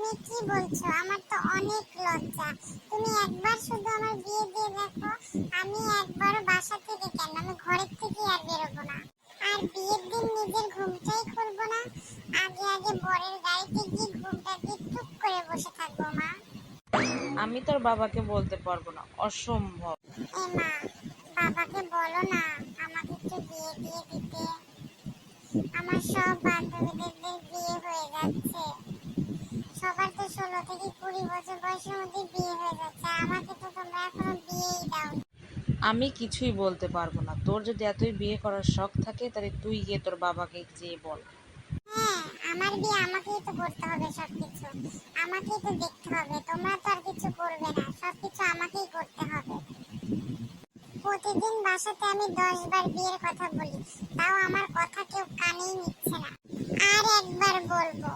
তুমি কি বলছো? আমার তো অনেক লজ্জা। তুমি একবার শুধু আমার বিয়ে দিয়ে দেখো। আমি একবারও বাসা থেকে কেন, আমি ঘরের থেকে আর বেরোবো না। আর বিয়ের দিন নিজের ঘুমটাই খুলবো না। আগে আগে বরের গাড়িতে গিয়ে ঘুমটা দিয়ে টুক করে বসে থাকবো মা। আমি তোর বাবাকে বলতে পারবো না, অসম্ভব। এ মা, বাবাকে বলো না আমাকে একটু বিয়ে দিয়ে দিতে। আমার সব বান্ধবীদের বিয়ে হয়ে যাচ্ছে। সবার তো 16 থেকে 20 বছর বয়সের মধ্যে বিয়ে হয়ে যাচ্ছে, আমাকে তো তোমরা এখনো বিয়েই দাও। আমি কিছুই বলতে পারবো না। তোর যদি এতই বিয়ে করার শখ থাকে তাহলে তুই গিয়ে তোর বাবাকে যেয়ে বল। হ্যাঁ, আমার বিয়ে আমাকেই তো করতে হবে, সবকিছু আমাকেই তো দেখতে হবে। তোমরা তো আর কিছু করবে না, সবকিছু আমাকেই করতে হবে। প্রতিদিন বাসাতে আমি 10 বার বিয়ের কথা বলি, তাও আমার কথা কেউ কানেই নিচ্ছে না। আর একবার বলবো,